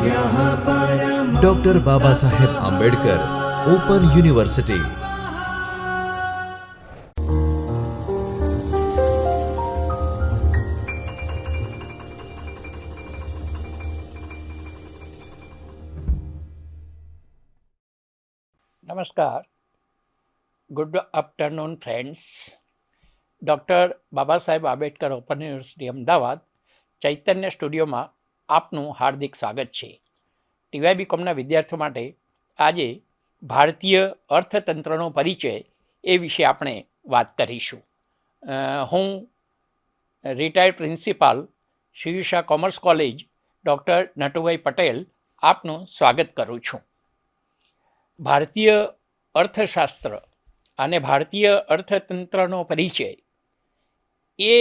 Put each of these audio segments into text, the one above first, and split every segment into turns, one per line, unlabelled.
Doctor Baba Saheb Ambedkar open university.
નમસ્કાર, good afternoon friends. Doctor Baba Saheb Ambedkar open university Ahmedabad ચૈતન્ય સ્ટુડિયોમાં આપનું હાર્દિક સ્વાગત છે. ટીવાયબી કોમના વિદ્યાર્થીઓ માટે આજે ભારતીય અર્થતંત્રનો પરિચય એ વિશે આપણે વાત કરીશું. હું રિટાયર્ડ પ્રિન્સિપાલ શિયુષા commerce college doctor Natubhai Patel આપનું સ્વાગત કરું છું. ભારતીય અર્થશાસ્ત્ર અને ભારતીય અર્થતંત્રનો પરિચય એ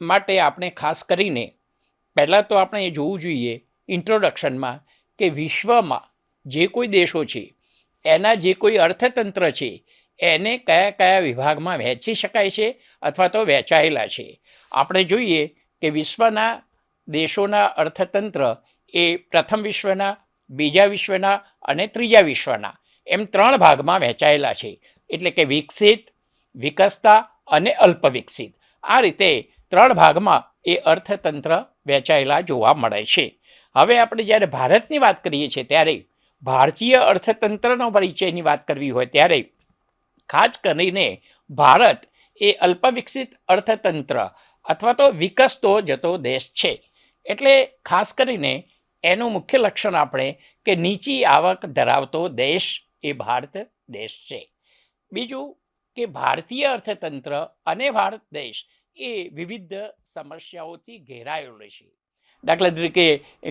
માટે આપણે ખાસ કરીને પહેલાં તો આપણે એ જોવું જોઈએ ઇન્ટ્રોડક્શનમાં કે વિશ્વમાં જે કોઈ દેશો છે એના જે કોઈ અર્થતંત્ર છે એને કયા કયા વિભાગમાં વહેંચી શકાય છે અથવા તો વહેંચાયેલા છે. આપણે જોઈએ કે વિશ્વના દેશોના અર્થતંત્ર એ પ્રથમ વિશ્વના, બીજા વિશ્વના અને ત્રીજા વિશ્વના એમ 3 ભાગમાં વહેંચાયેલા છે. એટલે કે વિકસિત, વિકસતા અને અલ્પ વિકસિત, આ રીતે 3 ભાગમાં એ અર્થતંત્ર વહેંચાયેલા જોવા મળે છે. હવે આપણે જ્યારે ભારતની વાત કરીએ છીએ ત્યારે ભારતીય અર્થતંત્રનો પરિચયની વાત કરવી હોય ત્યારે ખાસ કરીને ભારત એ અલ્પ વિકસિત અર્થતંત્ર અથવા તો વિકસતો જતો દેશ છે. એટલે ખાસ કરીને એનું મુખ્ય લક્ષણ આપણે કે નીચી આવક ધરાવતો દેશ એ ભારત દેશ છે. બીજું કે ભારતીય અર્થતંત્ર અને ભારત દેશ એ વિવિધ સમસ્યાઓથી ઘેરાયેલો છે. દાખલા તરીકે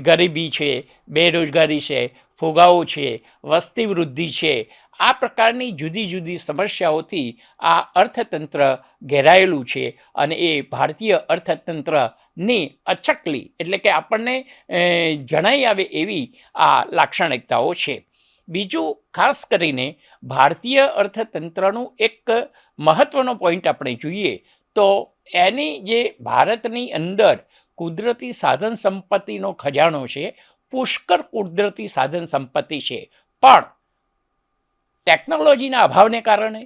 ગરીબી છે, બેરોજગારી છે, ફુગાવો છે, વસ્તી વૃદ્ધિ છે, આ પ્રકારની જુદી જુદી સમસ્યાઓથી આ અર્થતંત્ર ઘેરાયેલું છે અને એ ભારતીય અર્થતંત્રની અચકલી એટલે કે આપણને જણાઈ આવે એવી આ લાક્ષણિકતાઓ છે. બીજું ખાસ કરીને ભારતીય અર્થતંત્રનું એક મહત્ત્વનો પોઈન્ટ આપણે જોઈએ તો એની જે ભારતની અંદર કુદરતી સાધન સંપત્તિનો ખજાનો છે, પુષ્કળ કુદરતી સાધન સંપત્તિ છે, પણ ટેકનોલોજીના અભાવને કારણે,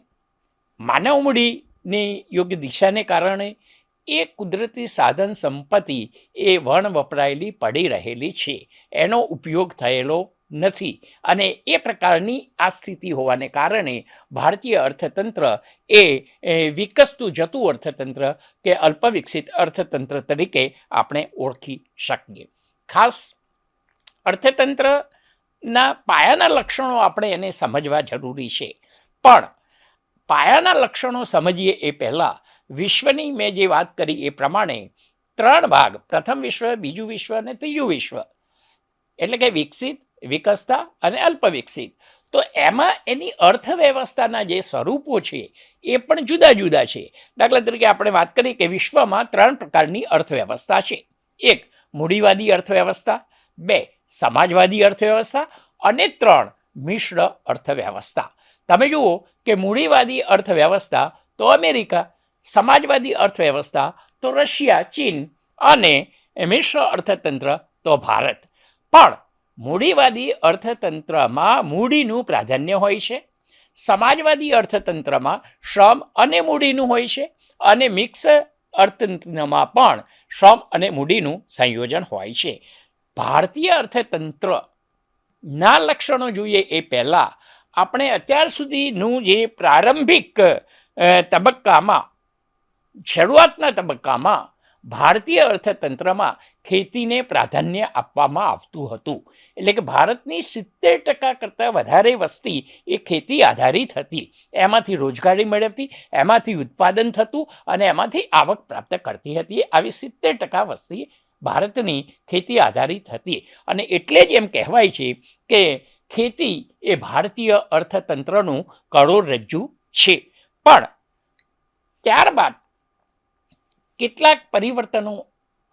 માનવ મૂડીની યોગ્ય દિશાને કારણે એ કુદરતી સાધન સંપત્તિ એ વપરાયેલી પડી રહેલી છે, એનો ઉપયોગ થયેલો નથી. અને એ પ્રકારની આ સ્થિતિ હોવાને કારણે ભારતીય અર્થતંત્ર એ વિકસતું જતું અર્થતંત્ર કે અલ્પ વિકસિત અર્થતંત્ર તરીકે આપણે ઓળખી શકીએ. ખાસ અર્થતંત્રના પાયાના લક્ષણો આપણે એને સમજવા જરૂરી છે, પણ પાયાના લક્ષણો સમજીએ એ પહેલાં વિશ્વની મેં જે વાત કરી એ પ્રમાણે 3 ભાગ, પ્રથમ વિશ્વ, બીજું વિશ્વ અને ત્રીજું વિશ્વ, એટલે કે વિકસિત, વિકસતા અને અલ્પ વિકસિત. તો એમાં એની અર્થવ્યવસ્થાના જે સ્વરૂપો છે એ પણ જુદા જુદા છે. દાખલા તરીકે આપણે વાત કરીએ કે વિશ્વમાં 3 પ્રકારની અર્થવ્યવસ્થા છે. 1 મૂડીવાદી અર્થવ્યવસ્થા, 2 સમાજવાદી અર્થવ્યવસ્થા અને 3 મિશ્ર અર્થવ્યવસ્થા. તમે જુઓ કે મૂડીવાદી અર્થવ્યવસ્થા તો અમેરિકા, સમાજવાદી અર્થવ્યવસ્થા તો રશિયા, ચીન અને મિશ્ર અર્થતંત્ર તો ભારત. પણ મૂડીવાદી અર્થતંત્રમાં મૂડીનું પ્રાધાન્ય હોય છે, સમાજવાદી અર્થતંત્રમાં શ્રમ અને મૂડીનું હોય છે અને મિક્સ અર્થતંત્રમાં પણ શ્રમ અને મૂડીનું સંયોજન હોય છે. ભારતીય અર્થતંત્રના લક્ષણો જોઈએ એ પહેલાં આપણે અત્યાર સુધીનું જે પ્રારંભિક તબક્કામાં, શરૂઆતના તબક્કામાં ભારતીય અર્થતંત્રમાં ખેતીને પ્રાધાન્ય આપવામાં આવતું હતું. એટલે કે ભારતની 70% કરતાં વધારે વસ્તી એ ખેતી આધારિત હતી. એમાંથી રોજગારી મેળવતી, એમાંથી ઉત્પાદન થતું અને એમાંથી આવક પ્રાપ્ત કરતી હતી. આવી 70% વસ્તી ભારતની ખેતી આધારિત હતી. અને એટલે જ એમ કહેવાય છે કે ખેતી એ ભારતીય અર્થતંત્રનું કરોડરજ્જુ છે. પણ ત્યારબાદ કેટલાક પરિવર્તનો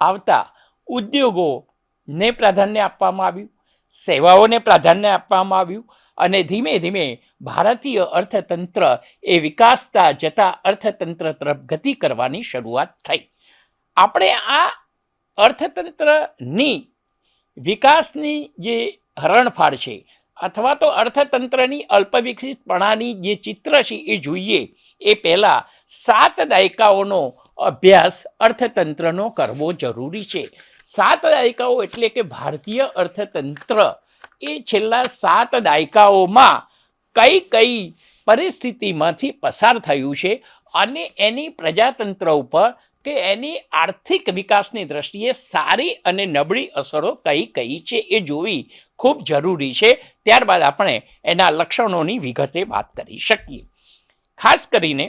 આવતા ઉદ્યોગોને પ્રાધાન્ય આપવામાં આવ્યું, સેવાઓને પ્રાધાન્ય આપવામાં આવ્યું અને ધીમે ધીમે ભારતીય અર્થતંત્ર એ વિકાસતા જતા અર્થતંત્ર તરફ ગતિ કરવાની શરૂઆત થઈ. આપણે આ અર્થતંત્રની વિકાસની જે હરણફાળ છે અથવા તો અર્થતંત્રની અલ્પવિકસિતપણાની જે ચિત્ર છે એ જોઈએ એ પહેલાં 7 દાયકાઓનો અભ્યાસ અર્થતંત્રનો કરવો જરૂરી છે. 7 દાયકાઓ એટલે કે ભારતીય અર્થતંત્ર એ છેલ્લા 7 દાયકાઓમાં કઈ કઈ પરિસ્થિતિમાંથી પસાર થયું છે અને એની પ્રજાતંત્ર ઉપર કે એની આર્થિક વિકાસની દ્રષ્ટિએ સારી અને નબળી અસરો કઈ કઈ છે એ જોવી ખૂબ જરૂરી છે. ત્યારબાદ આપણે એના લક્ષણોની વિગતે વાત કરી શકીએ. ખાસ કરીને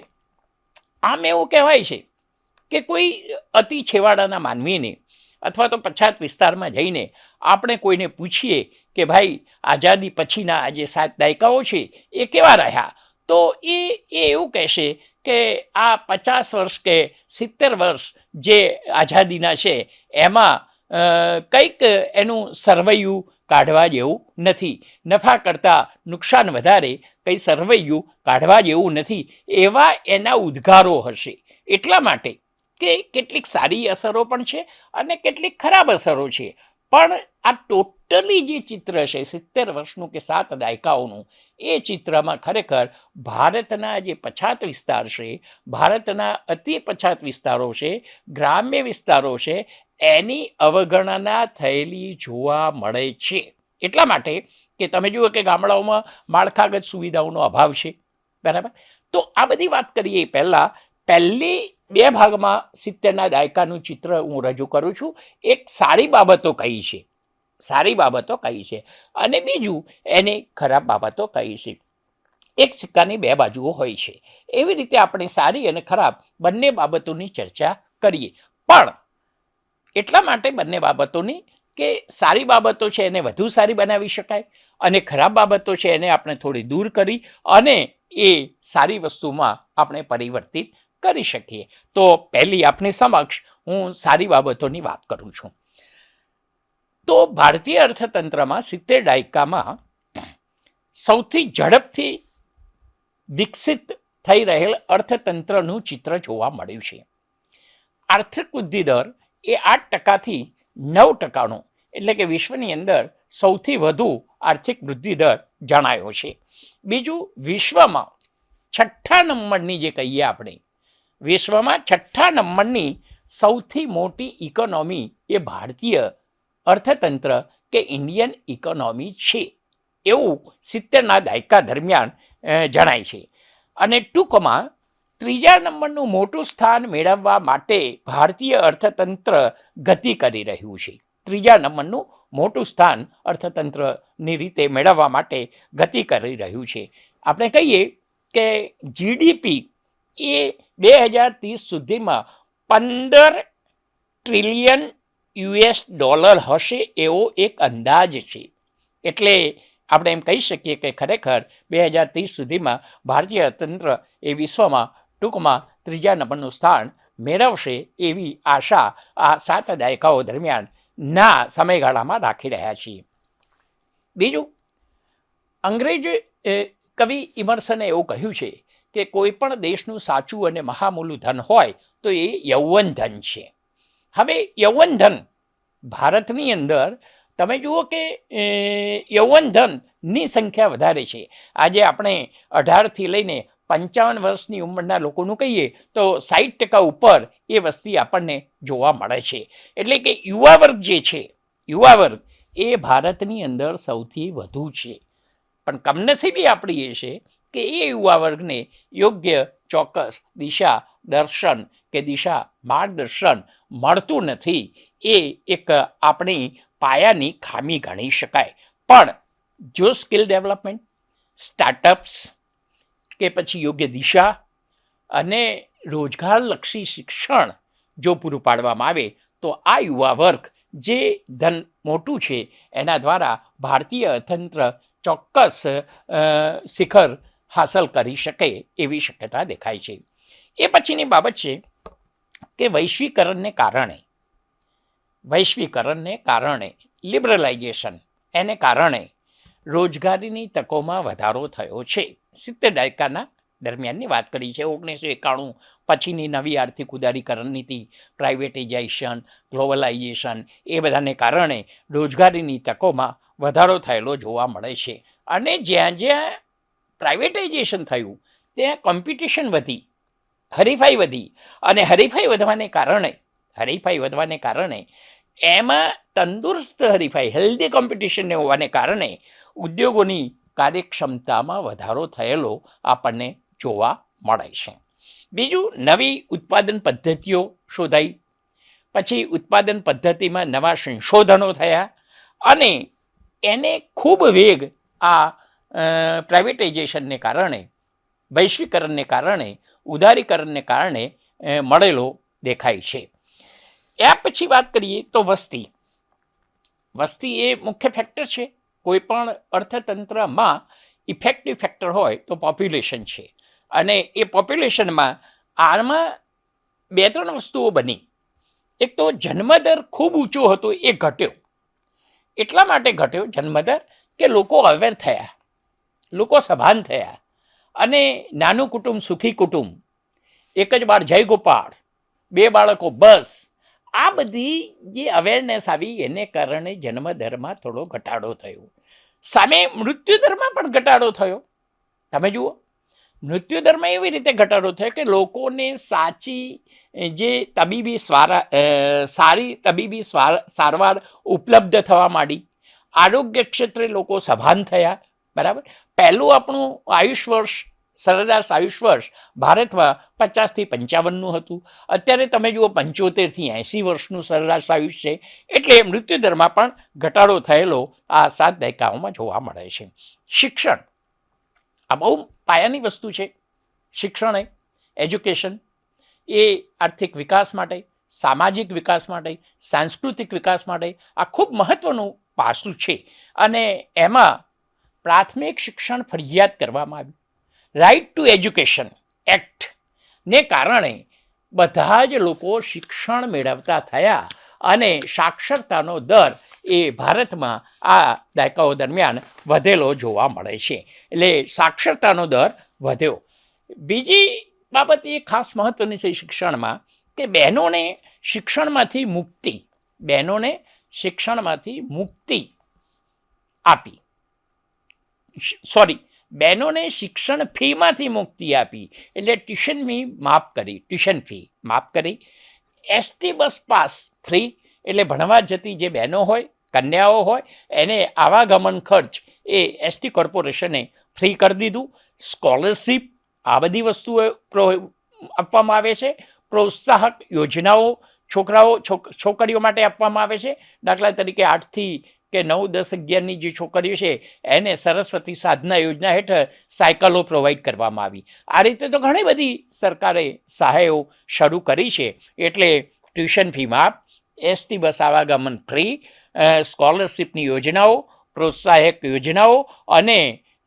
આમ એવું કહેવાય છે કે કોઈ અતિ છેવાડાના માનવીને અથવા તો પછાત વિસ્તારમાં જઈને આપણે કોઈને પૂછીએ કે ભાઈ આઝાદી પછીના આ જે 7 દાયકાઓ છે એ કેવા રહ્યા, તો એ એવું કહેશે કે આ 50 વર્ષ કે 70 વર્ષ જે આઝાદીના છે એમાં કંઈક એનું સરવૈયું કાઢવા જેવું નથી, નફા કરતાં નુકસાન વધારે, કંઈ સરવૈયું કાઢવા જેવું નથી, એવા એના ઉદ્ગારો હશે. એટલા માટે કે કેટલીક સારી અસરો પણ છે અને કેટલીક ખરાબ અસરો છે, પણ આ ટોટલી જે ચિત્ર છે 70 વર્ષનું કે 7 દાયકાઓનું, એ ચિત્રમાં ખરેખર ભારતના જે પછાત વિસ્તાર છે, ભારતના અતિ પછાત વિસ્તારો છે, ગ્રામ્ય વિસ્તારો છે, એની અવગણના થયેલી જોવા મળે છે. એટલા માટે કે તમે જુઓ કે ગામડાઓમાં માળખાગત સુવિધાઓનો અભાવ છે, બરાબર. તો આ બધી વાત કરીએ પહેલાં પહેલી 2 ભાગમાં 70ના દાયકાનું ચિત્ર હું રજૂ કરું છું. એક સારી બાબતો કઈ છે, સારી બાબતો કઈ છે, અને બીજું એને ખરાબ બાબતો કઈ છે. એક સિક્કાની 2 બાજુઓ હોય છે, એવી રીતે આપણે સારી અને ખરાબ બંને બાબતોની ચર્ચા કરીએ. પણ એટલા માટે બંને બાબતોની કે સારી બાબતો છે એને વધુ સારી બનાવી શકાય અને ખરાબ બાબતો છે એને આપણે થોડી દૂર કરી અને એ સારી વસ્તુમાં આપણે પરિવર્તિત કરી શકીએ. તો પહેલી આપની સમક્ષ હું સારી બાબતોની વાત કરું છું. તો ભારતીય અર્થતંત્રમાં 70 દાયકામાં સૌથી ઝડપથી વિકસિત થઈ રહેલ અર્થતંત્રનું ચિત્ર જોવા મળ્યું છે. આર્થિક વૃદ્ધિ દર એ 8%થી 9%નો, એટલે કે વિશ્વની અંદર સૌથી વધુ આર્થિક વૃદ્ધિ દર જણાયો છે. બીજું, વિશ્વમાં 6ઠ્ઠા નંબરની જે કહીએ આપણે, વિશ્વમાં 6ઠ્ઠા નંબરની સૌથી મોટી ઇકોનોમી એ ભારતીય અર્થતંત્ર કે ઇન્ડિયન ઇકોનોમી છે, એવું 70ના દાયકા દરમિયાન જણાય છે. અને ટૂંકમાં 3જા નંબરનું મોટું સ્થાન મેળવવા માટે ભારતીય અર્થતંત્ર ગતિ કરી રહ્યું છે. 3જા નંબરનું મોટું સ્થાન અર્થતંત્રની રીતે મેળવવા માટે ગતિ કરી રહ્યું છે. આપણે કહીએ કે જીડીપી એ 2030 સુધીમાં $15 ટ્રિલિયન હશે એવો એક અંદાજ છે. એટલે આપણે એમ કહી શકીએ કે ખરેખર 2030 સુધીમાં ભારતીય અર્થતંત્ર એ વિશ્વમાં ટૂંકમાં 3જા નંબરનું સ્થાન મેળવશે એવી આશા આ 7 દાયકાઓ દરમિયાન ના સમયગાળામાં રાખી રહ્યા છીએ. બીજું, અંગ્રેજ કવિ ઇમર્સને એવું કહ્યું છે કે કોઈ પણ દેશનું સાચું અને મહામૂલું ધન હોય તો એ યૌવન ધન છે. હવે યૌવન ધન ભારતની અંદર તમે જુઓ કે યૌવન ધનની સંખ્યા વધારે છે. આજે આપણે 18થી લઈને 55 વર્ષની ઉંમરના લોકોનું કહીએ તો 60% ઉપર એ વસ્તી આપણને જોવા મળે છે. એટલે કે યુવા વર્ગ જે છે, યુવા વર્ગ એ ભારતની અંદર સૌથી વધુ છે. પણ કમનસીબી આપણી એ છે કે એ યુવા વર્ગને યોગ્ય ચોક્કસ દિશા દર્શન કે દિશા માર્ગદર્શન મળતું નથી. એ એક આપણી પાયાની ખામી ગણી શકાય. પણ જો સ્કિલ ડેવલપમેન્ટ, સ્ટાર્ટઅપ્સ કે પછી યોગ્ય દિશા અને રોજગારલક્ષી શિક્ષણ જો પૂરું પાડવામાં આવે તો આ યુવા વર્ગ જે ધન મોટું છે એના દ્વારા ભારતીય અર્થતંત્ર ચોક્કસ શિખર હાંસલ કરી શકે એવી શક્યતા દેખાય છે. એ પછીની બાબત છે કે વૈશ્વિકરણને કારણે લિબરલાઇઝેશન એને કારણે રોજગારીની તકોમાં વધારો થયો છે. 70 દાયકાના દરમિયાનની વાત કરી છે. 1991 પછીની નવી આર્થિક ઉદારીકરણ નીતિ, પ્રાઇવેટાઇઝેશન, ગ્લોબલાઇઝેશન એ બધાને કારણે રોજગારીની તકોમાં વધારો થયેલો જોવા મળે છે. અને જ્યાં જ્યાં પ્રાઇવેટાઇઝેશન થયું ત્યાં કોમ્પિટિશન વધી, હરીફાઈ વધી, અને હરીફાઈ વધવાને કારણે એમાં તંદુરસ્ત હરીફાઈ, હેલ્ધી કોમ્પિટિશનને હોવાને કારણે ઉદ્યોગોની કાર્યક્ષમતામાં વધારો થયેલો આપણને જોવા મળે છે. બીજું, નવી ઉત્પાદન પદ્ધતિઓ શોધાઈ, પછી ઉત્પાદન પદ્ધતિમાં નવા સંશોધનો થયા, અને એને ખૂબ વેગ આ પ્રાઇવેટાઇઝેશનને કારણે, વૈશ્વિકરણને કારણે, ઉદારીકરણને કારણે મળેલો દેખાય છે. એ પછી વાત કરીએ તો વસ્તી એ મુખ્ય ફેક્ટર છે. કોઈ પણ અર્થતંત્રમાં ઇફેક્ટિવ ફેક્ટર હોય તો પોપ્યુલેશન છે, અને એ પોપ્યુલેશનમાં આમાં 2-3 વસ્તુઓ બની. એક તો જન્મદર ખૂબ ઊંચો હતો, એ ઘટ્યો. એટલા માટે ઘટ્યો જન્મદર કે લોકો અવેર થયા, લોકો સભાન થયા, અને નાનું કુટુંબ સુખી કુટુંબ, એક જ બાર જય ગોપાળ, 2 બાળકો બસ, આ બધી જે અવેરનેસ આવી એને કારણે જન્મદરમાં થોડો ઘટાડો થયો. સામે મૃત્યુદરમાં પણ ઘટાડો થયો. તમે જુઓ, મૃત્યુદરમાં એવી રીતે ઘટાડો થયો કે લોકોને સાચી જે સારી તબીબી સારવાર ઉપલબ્ધ થવા માંડી. આરોગ્ય ક્ષેત્રે લોકો સભાન થયા. બરાબર. પહેલું આપણું સરેરાશ આયુષ વર્ષ ભારતમાં 50 થી 55 હતું. અત્યારે તમે જુઓ 75 થી 80 વર્ષનું સરેરાશ આયુષ છે. એટલે મૃત્યુદરમાં પણ ઘટાડો થયેલો આ 7 દાયકાઓમાં જોવા મળે છે. શિક્ષણ આ બહુ પાયાની વસ્તુ છે. શિક્ષણ એજ્યુકેશન એ આર્થિક વિકાસ માટે, સામાજિક વિકાસ માટે, સાંસ્કૃતિક વિકાસ માટે આ ખૂબ મહત્વનું પાસું છે. અને એમાં પ્રાથમિક શિક્ષણ ફરજિયાત કરવામાં આવ્યું. રાઇટ ટુ એજ્યુકેશન એક્ટને કારણે બધા જ લોકો શિક્ષણ મેળવતા થયા, અને સાક્ષરતાનો દર એ ભારતમાં આ દાયકાઓ દરમિયાન વધેલો જોવા મળે છે. એટલે સાક્ષરતાનો દર વધ્યો. બીજી બાબત એ ખાસ મહત્વની છે શિક્ષણમાં કે બહેનોને શિક્ષણમાંથી મુક્તિ આપી. બહેનોને શિક્ષણ ફીમાંથી મુક્તિ આપી, એટલે ટ્યુશન ફી માફ કરી. એસટી બસ પાસ ફ્રી, એટલે ભણવા જતી જે બહેનો હોય, કન્યાઓ હોય, એને આવાગમન ખર્ચ એ એસટી કોર્પોરેશને ફ્રી કરી દીધું. સ્કોલરશીપ આ બધી વસ્તુઓ આપવામાં આવે છે. પ્રોત્સાહક યોજનાઓ છોકરીઓ માટે આપવામાં આવે છે. દાખલા તરીકે 8 થી 9, 10, 11ની જે છોકરીઓ છે એને સરસ્વતી સાધના યોજના હેઠળ સાયકલો પ્રોવાઈડ કરવામાં આવી. આ રીતે તો ઘણી બધી સરકારે સહાયો શરૂ કરી છે. એટલે ટ્યુશન ફી માફ, એસટી બસ આવાગમન ફ્રી, સ્કોલરશીપની યોજનાઓ, પ્રોત્સાહક યોજનાઓ, અને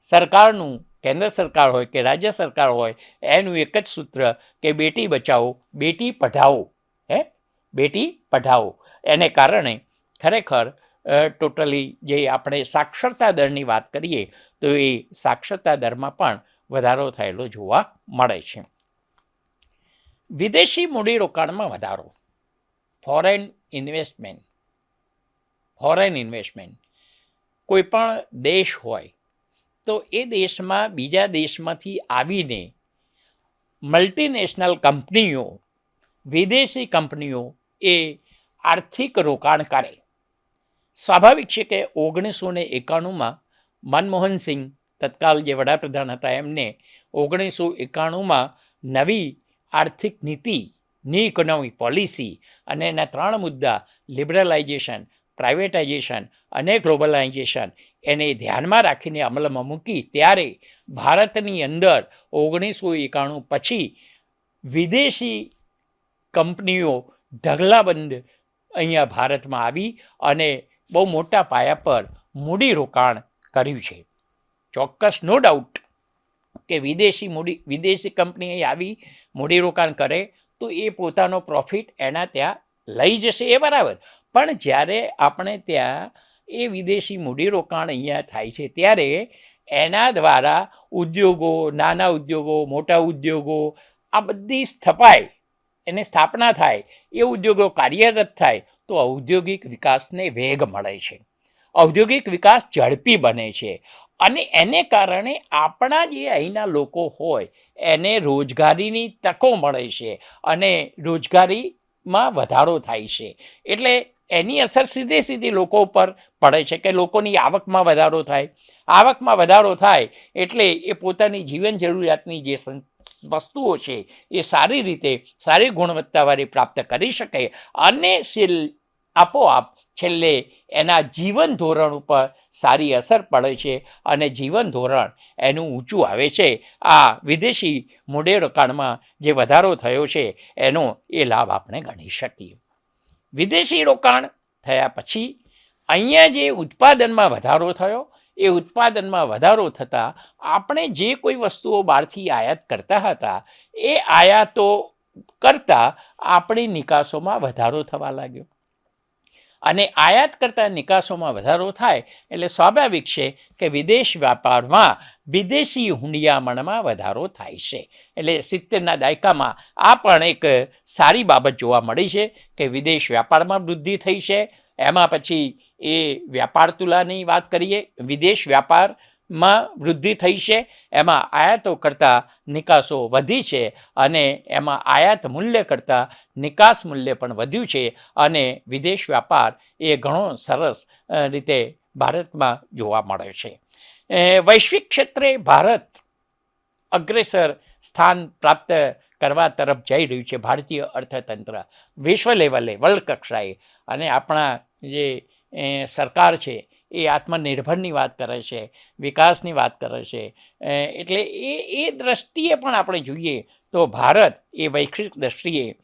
સરકારનું, કેન્દ્ર સરકાર હોય કે રાજ્ય સરકાર હોય, એનું એક જ સૂત્ર કે બેટી બચાવો બેટી પઢાઓ. એને કારણે ખરેખર ટોટલી જે આપણે સાક્ષરતા દરની વાત કરીએ તો એ સાક્ષરતા દરમાં પણ વધારો થયેલો જોવા મળે છે. વિદેશી મૂડીરોકાણમાં વધારો, ફોરેન ઇન્વેસ્ટમેન્ટ. કોઈ પણ દેશ હોય તો એ દેશમાં બીજા દેશમાંથી આવીને મલ્ટીનેશનલ કંપનીઓ, વિદેશી કંપનીઓ એ આર્થિક રોકાણ કરે. સ્વાભાવિક છે કે 1991માં મનમોહનસિંહ તત્કાલ જે વડાપ્રધાન હતા એમને 1991માં નવી આર્થિક નીતિ, ન્યૂ ઇકોનોમિક પોલિસી અને એના 3 મુદ્દા લિબરલાઇઝેશન, પ્રાઇવેટાઇઝેશન અને ગ્લોબલાઇઝેશન એને ધ્યાનમાં રાખીને અમલમાં મૂકી. ત્યારે ભારતની અંદર 1991 પછી વિદેશી કંપનીઓ ઢગલાબંધ અહીંયા ભારતમાં આવી અને બહુ મોટા પાયા પર મૂડીરોકાણ કર્યું છે. ચોક્કસ, નો ડાઉટ કે વિદેશી કંપની અહીં આવી મૂડીરોકાણ કરે તો એ પોતાનો પ્રોફિટ એના ત્યાં લઈ જશે, એ બરાબર. પણ જ્યારે આપણે ત્યાં એ વિદેશી મૂડીરોકાણ અહીંયા થાય છે ત્યારે એના દ્વારા ઉદ્યોગો, નાના ઉદ્યોગો, મોટા ઉદ્યોગો, આ બધી સ્થપાય, એને સ્થાપના થાય, એ ઉદ્યોગો કાર્યરત થાય તો ઔદ્યોગિક વિકાસને વેગ મળે છે, ઔદ્યોગિક વિકાસ ઝડપી બને છે અને એને કારણે આપણા જે અહીંના લોકો હોય એને રોજગારીની તકો મળે છે અને રોજગારીમાં વધારો થાય છે. એટલે એની અસર સીધી લોકો ઉપર પડે છે કે લોકોની આવકમાં વધારો થાય. આવકમાં વધારો થાય એટલે એ પોતાની જીવન જરૂરિયાતની જે વસ્તુઓ છે એ સારી રીતે, સારી ગુણવત્તાવાળી પ્રાપ્ત કરી શકે અને આપોઆપ છેલ્લે એના જીવન ધોરણ ઉપર સારી અસર પડે છે અને જીવન ધોરણ એનું ઊંચું આવે છે. આ વિદેશી મૂડીરોકાણમાં જે વધારો થયો છે એનો એ લાભ આપણે ગણી શકીએ. વિદેશી રોકાણ થયા પછી અહીંયા જે ઉત્પાદનમાં વધારો થયો, એ ઉત્પાદનમાં વધારો થતાં આપણે જે કોઈ વસ્તુઓ બહારથી આયાત કરતા હતા એ આયાતો કરતાં આપણી નિકાસોમાં વધારો થવા લાગ્યો અને આયાત કરતાં નિકાસોમાં વધારો થાય એટલે સ્વાભાવિક છે કે વિદેશ વ્યાપારમાં વિદેશી હુંડિયામણમાં વધારો થાય છે. એટલે 70ના દાયકામાં આ પણ એક સારી બાબત જોવા મળી છે કે વિદેશ વ્યાપારમાં વૃદ્ધિ થઈ છે. એમાં પછી એ વ્યાપાર તુલાની વાત કરીએ, વિદેશ વ્યાપારમાં વૃદ્ધિ થઈ છે, એમાં આયાતો કરતાં નિકાસો વધી છે અને એમાં આયાત મૂલ્ય કરતાં નિકાસ મૂલ્ય પણ વધ્યું છે અને વિદેશ વ્યાપાર એ ઘણો સરસ રીતે ભારતમાં જોવા મળે છે. વૈશ્વિક ક્ષેત્રે ભારત અગ્રેસર સ્થાન પ્રાપ્ત કરવા તરફ જઈ રહ્યું છે. ભારતીય અર્થતંત્ર વિશ્વ લેવલે, વર્લ્ડ કક્ષાએ, અને આપણા જે સરકાર છે એ આત્મનિર્ભરની વાત કરે છે, વિકાસની વાત કરે છે. એટલે એ દ્રષ્ટિએ પણ આપણે જોઈએ તો ભારત એ વૈશ્વિક દ્રષ્ટિએ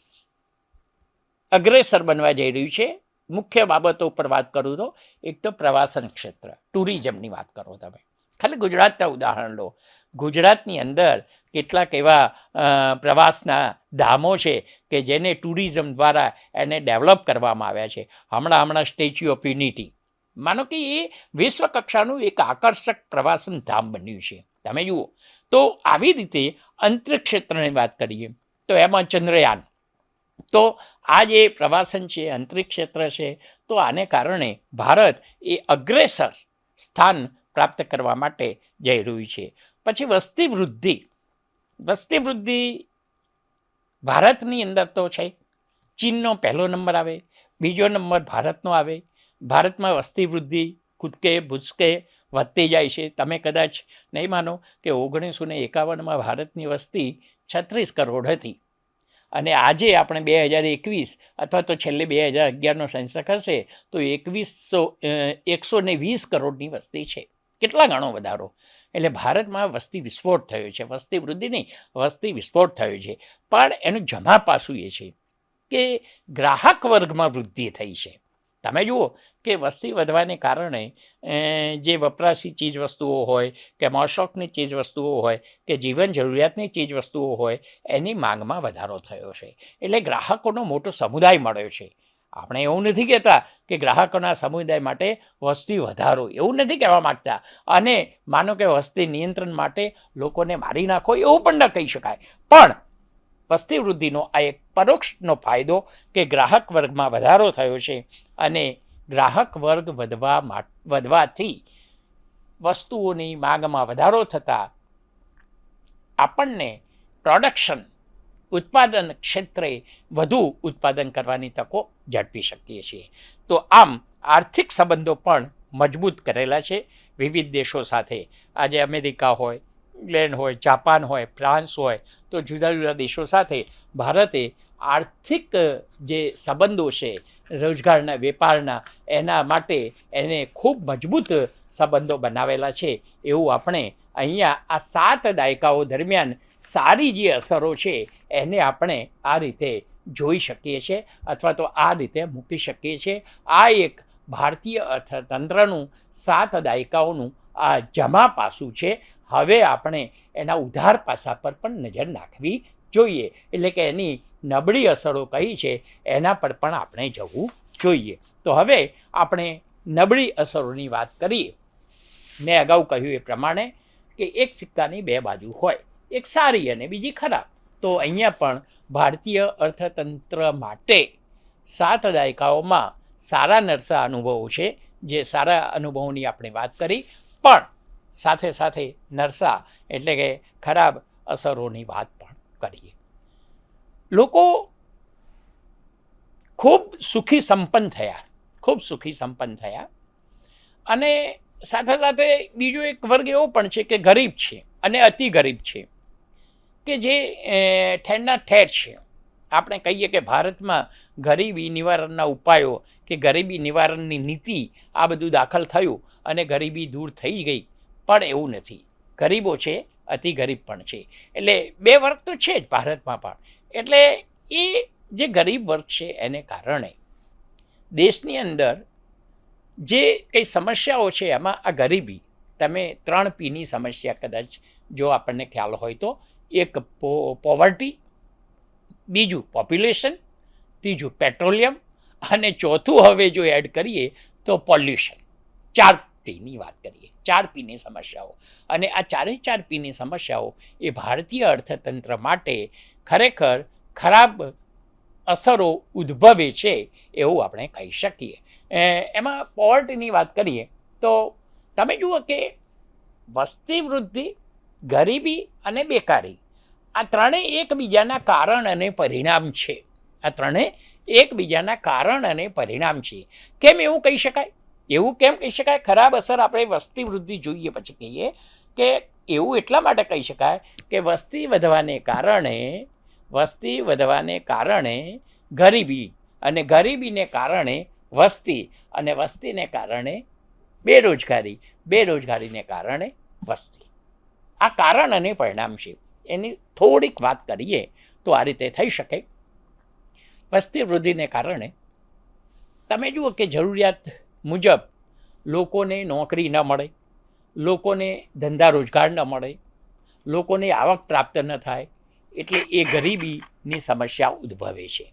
અગ્રેસર બનવા જઈ રહ્યું છે. મુખ્ય બાબતો ઉપર વાત કરું તો એક તો પ્રવાસન ક્ષેત્ર, ટુરિઝમની વાત કરો તમે. ખાલી ગુજરાતના ઉદાહરણ લો. ગુજરાતની અંદર કેટલાક એવા પ્રવાસના ધામો છે કે જેને ટુરિઝમ દ્વારા એને ડેવલપ કરવામાં આવ્યા છે. હમણાં સ્ટેચ્યુ ઓફ યુનિટી, માનો કે એ વિશ્વ કક્ષાનું એક આકર્ષક પ્રવાસન ધામ બન્યું છે. તમે જુઓ તો આવી રીતે અંતરિક્ષ ક્ષેત્રની વાત કરીએ તો એમાં ચંદ્રયાન, તો આ જે પ્રવાસન છે, અંતરિક્ષ ક્ષેત્ર છે, તો આને કારણે ભારત એ અગ્રેસર સ્થાન પ્રાપ્ત કરવા માટે જઈ રહ્યું છે. પછી વસ્તી વૃદ્ધિ ભારતની અંદર તો છે. ચીનનો પહેલો નંબર આવે, બીજો નંબર ભારતનો આવે. ભારતમાં વસ્તી વૃદ્ધિ કૂદકે ભૂસકે વધતી જાય છે. તમે કદાચ નહીં માનો કે 1951માં ભારતની વસ્તી 36 કરોડ હતી અને આજે આપણે 2021 અથવા તો છેલ્લે 2011નો સેન્સસ હશે તો 120 કરોડની વસ્તી છે. કેટલા ગણો વધારો! એટલે ભારતમાં વસ્તી વિસ્ફોટ થયો છે. વસ્તી વૃદ્ધિ નહીં, વસ્તી વિસ્ફોટ થયો છે. પણ એનું જમા પાસું એ છે કે ગ્રાહક વર્ગમાં વૃદ્ધિ થઈ છે. તમે જુઓ કે વસ્તી વધવાને કારણે જે વપરાશી ચીજવસ્તુઓ હોય કે મોશોકની ચીજવસ્તુઓ હોય કે જીવન જરૂરિયાતની ચીજવસ્તુઓ હોય એની માંગમાં વધારો થયો છે. એટલે ગ્રાહકોનો મોટો સમુદાય મળ્યો છે. આપણે એવું નથી કહેતા કે ગ્રાહકોના સમુદાય માટે વસ્તી વધારો, એવું નથી કહેવા માગતા. અને માનો કે વસ્તી નિયંત્રણ માટે લોકોને મારી નાખો એવું પણ ન કહી શકાય. પણ વસ્તી વૃદ્ધિનો આ એક પરોક્ષનો ફાયદો કે ગ્રાહક વર્ગમાં વધારો થયો છે અને ગ્રાહક વર્ગ વધવાથી વસ્તુઓની માંગમાં વધારો થતાં આપણને ઉત્પાદન ક્ષેત્રે વધુ ઉત્પાદન કરવાની તકો ઝડપી શકીએ છીએ. તો આમ આર્થિક સંબંધો પણ મજબૂત કરેલા છે વિવિધ દેશો સાથે. આજે અમેરિકા હોય, ઇંગ્લેન્ડ હોય, જાપાન હોય, ફ્રાન્સ હોય, તો જુદા જુદા દેશો સાથે ભારતે આર્થિક જે સંબંધો છે રોજગારના, વેપારના, એના માટે એને ખૂબ મજબૂત સંબંધો બનાવેલા છે. એવું આપણે અહીંયા આ 7 દાયકાઓ દરમિયાન સારી જે અસરો છે એને આપણે આ રીતે જોઈ શકીએ છીએ અથવા તો આ રીતે મૂકી શકીએ છીએ. આ એક ભારતીય અર્થતંત્રનું 7 દાયકાઓનું આ જમા પાસું છે. હવે આપણે એના ઉધાર પાસા પર પણ નજર નાખવી જોઈએ. એટલે કે એની નબળી અસરો કઈ છે એના પર પણ આપણે જવું જોઈએ. તો હવે આપણે નબળી અસરોની વાત કરીએ મેં અગાઉ કહ્યું એ પ્રમાણે કે એક સિક્કાની બે બાજુ હોય, એક સારી અને બીજી ખરાબ. તો અહીંયા પણ ભારતીય અર્થતંત્ર માટે 7 દાયકાઓમાં સારા નરસા અનુભવો છે, જે સારા અનુભવોની આપણે વાત કરી, પણ સાથે સાથે નરસા એટલે કે ખરાબ અસરોની વાત પણ કરીએ. લોકો ખૂબ સુખી સંપન્ન થયા અને સાથે સાથે બીજો એક વર્ગ એવો પણ છે કે ગરીબ છે અને અતિ ગરીબ છે, કે જે ઠેરના ઠેર છે. આપણે કહીએ કે ભારતમાં ગરીબી નિવારણના ઉપાયો કે ગરીબી નિવારણની નીતિ આ બધું દાખલ થયું અને ગરીબી દૂર થઈ ગઈ, પણ એવું નથી. ગરીબો છે, અતિ ગરીબ પણ છે. એટલે બે વર્ગ તો છે જ ભારતમાં પણ. એટલે એ જે ગરીબ વર્ગ છે એને કારણે દેશની અંદર જે કંઈ સમસ્યાઓ છે એમાં આ ગરીબી, તમે 3Pની સમસ્યા કદાચ જો આપણને ખ્યાલ હોય તો, એક પોવર્ટી, બીજું પોપ્યુલેશન, ત્રીજું પેટ્રોલિયમ અને ચોથું હવે જો એડ કરીએ તો પોલ્યુશન. 4Pની વાત કરીએ, 4Pની સમસ્યાઓ. અને આ 4Pની સમસ્યાઓ એ ભારતીય અર્થતંત્ર માટે ખરેખર ખરાબ અસરો ઉદ્ભવે છે એવું આપણે કહી શકીએ. એમાં પોવર્ટીની વાત કરીએ તો તમે જુઓ કે વસ્તી વૃદ્ધિ, ગરીબી અને બેકારી આ ત્રણેય એકબીજાના કારણ અને પરિણામ છે. કેમ એવું કહી શકાય? એવું કેમ કહી શકાય? ખરાબ અસર આપણે વસ્તી વૃદ્ધિ જોઈએ પછી કહીએ કે એવું એટલા માટે કહી શકાય કે વસ્તી વધવાને કારણે ગરીબી, અને ગરીબીને કારણે વસ્તી, અને વસ્તીને કારણે બેરોજગારીને કારણે વસ્તી. આ કારણ અને પરિણામ છે. એની થોડીક વાત કરીએ તો આ રીતે થઈ શકે. વસ્તી વૃદ્ધિને કારણે તમે જુઓ કે જરૂરિયાત મુજબ લોકોને નોકરી ન મળે, લોકોને ધંધા રોજગાર ન મળે, લોકોને આવક પ્રાપ્ત ન થાય, એટલે એ ગરીબીની સમસ્યા ઉદ્ભવે છે.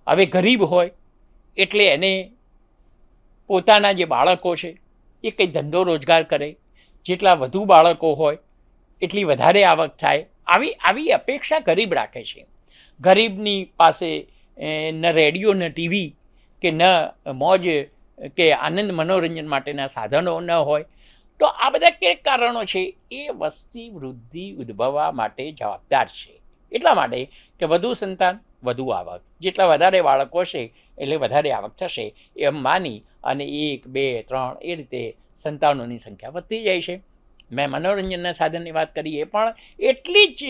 હવે ગરીબ હોય એટલે એને પોતાના જે બાળકો છે એ કંઈ ધંધો રોજગાર કરે, જેટલા વધુ બાળકો હોય એટલી વધારે આવક થાય, આવી અપેક્ષા ગરીબ રાખે છે. ગરીબની પાસે ન રેડિયો, ન ટીવી કે ન મોજ કે આનંદ મનોરંજન માટેના સાધનો ન હોય. તો આ બધા કંઈક કારણો છે એ વસ્તી વૃદ્ધિ ઉદ્ભવવા માટે જવાબદાર છે. એટલા માટે કે વધુ સંતાન વધુ આવક, જેટલા વધારે બાળકો હશે એટલે વધારે આવક થશે એમ માની અને 1, 2, 3 એ રીતે સંતાનોની સંખ્યા વધતી જાય છે. મેં મનોરંજનના સાધનની વાત કરી, એ પણ એટલી જ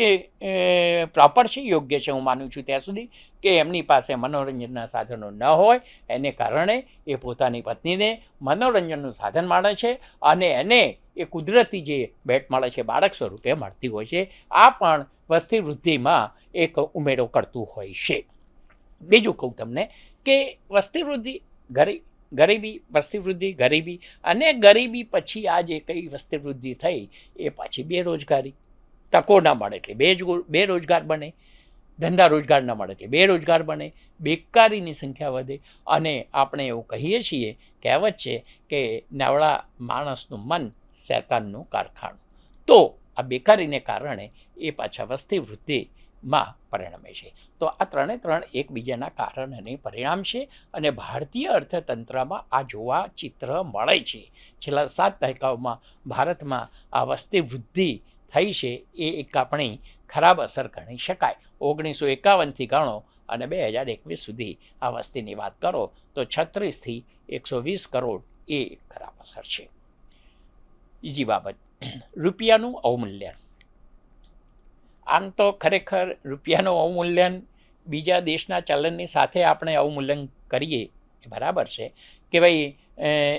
પ્રોપર છે, યોગ્ય છે હું માનું છું ત્યાં સુધી, કે એમની પાસે મનોરંજનના સાધનો ન હોય એને કારણે એ પોતાની પત્નીને મનોરંજનનું સાધન માણે છે અને એને એ કુદરતી જે ભેટ મળે છે બાળક સ્વરૂપે મળતી હોય છે. આ પણ વસ્તી વૃદ્ધિમાં એક ઉમેરો કરતું હોય છે. બીજું કહું તમને કે વસ્તી વૃદ્ધિ, ગરીબી અને ગરીબી પછી આ જે કંઈ વસ્તી વૃદ્ધિ થઈ એ પછી બેરોજગારી, તકો ન મળે એટલે બેરોજગાર બને, ધંધા રોજગાર ન મળે એટલે બેરોજગાર બને, બેકારીની સંખ્યા વધે, અને આપણે એવું કહીએ છીએ, કહેવત છે કે નવળા માણસનું મન શેતાનનું કારખાનું. તો આ બેકારીને કારણે એ પાછા વસ્તી વૃદ્ધિમાં પરિણમે છે. તો આ ત્રણે એકબીજાના કારણ અને પરિણામ છે, અને ભારતીય અર્થતંત્રમાં આ જોવા ચિત્ર મળે છે. છેલ્લા 7 દાયકાઓમાં ભારતમાં આ વસ્તી વૃદ્ધિ થઈ છે એ એક આપણી ખરાબ અસર ગણી શકાય. 1951થી ગણો અને 2021 સુધી આ વસ્તીની વાત કરો તો 36થી 120 કરોડ એ એક ખરાબ અસર છે. બીજી બાબત, રૂપિયાનું અવમૂલ્યન. આમ તો ખરેખર રૂપિયાનું અવમૂલ્યન બીજા દેશના ચલણની સાથે આપણે અવમૂલ્યન કરીએ એ બરાબર છે કે ભાઈ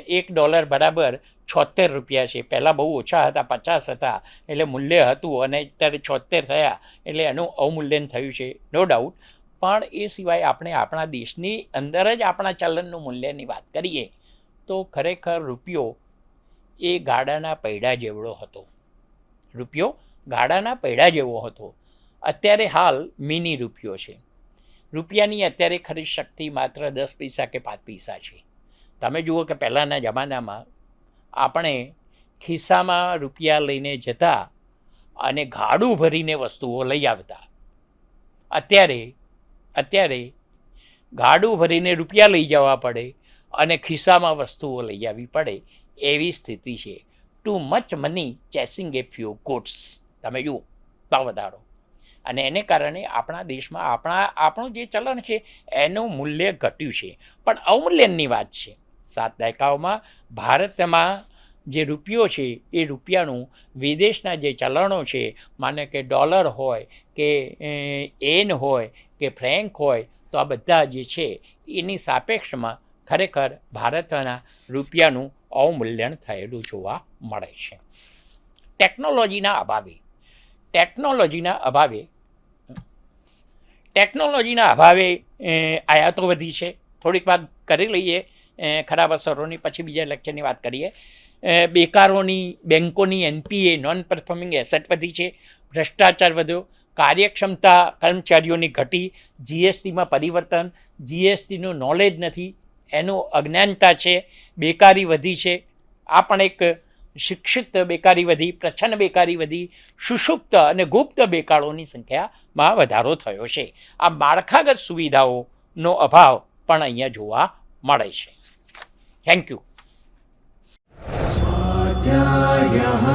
$1 બરાબર 76 રૂપિયા છે. પહેલાં બહુ ઓછા હતા, 50 હતા, એટલે મૂલ્ય હતું, અને અત્યારે 76 થયા એટલે એનું અવમૂલ્યન થયું છે, નો ડાઉટ. પણ એ સિવાય આપણે આપણા દેશની અંદર જ આપણા ચલણનું મૂલ્યની વાત કરીએ તો ખરેખર રૂપિયો એ ગાડાના પૈડા જેવડો હતો. અત્યારે હાલ મિની રૂપિયો છે. રૂપિયાની અત્યારે ખરીદ શક્તિ માત્ર 10 પૈસા કે 5 પૈસા છે. તમે જુઓ કે પહેલાંના જમાનામાં આપણે ખિસ્સામાં રૂપિયા લઈને જતા અને ગાડું ભરીને વસ્તુઓ લઈ આવતા. અત્યારે ગાડું ભરીને રૂપિયા લઈ જવા પડે અને ખિસ્સામાં વસ્તુઓ લઈ આવવી પડે એવી સ્થિતિ છે. ટુ મચ મની ચેસિંગ એ ફ્યુ ગુડ્સ. તમે જુઓ ભાવ વધારો, અને એને કારણે આપણા દેશમાં આપણું જે ચલણ છે એનું મૂલ્ય ઘટ્યું છે. પણ અવમૂલ્યનની વાત છે. 7 દાયકાઓમાં ભારતમાં જે રૂપિયો છે એ રૂપિયાનું વિદેશના જે ચલણો છે, માને કે ડોલર હોય કે એન હોય કે ફ્રેન્ક હોય, તો આ બધા જે છે એની સાપેક્ષમાં ખરેખર ભારતના રૂપિયાનું અવમૂલ્યન થયેલું જોવા મળે છે. ટેકનોલોજીના અભાવે આયાતો વધી છે. થોડીક વાત કરી લઈએ ખરાબ અસરોની, પછી બીજા લેક્ચરની વાત કરીએ. બેકારોની, બેન્કોની NPA નોન પરફોર્મિંગ એસેટ વધી છે. ભ્રષ્ટાચાર વધ્યો. કાર્યક્ષમતા કર્મચારીઓની ઘટી. GSTમાં પરિવર્તન. GSTનું નોલેજ નથી, એનું અજ્ઞાનતા છે. બેકારી વધી છે. આ પણ એક શિક્ષિત બેકારી વધી, પ્રચ્છન્ન બેકારી વધી, સુષુપ્ત અને ગુપ્ત બેકારોની સંખ્યામાં વધારો થયો છે. આ માળખાગત સુવિધાઓનો અભાવ પણ અહીંયા જોવા મળે છે. Thank you.
स्वाध्यायः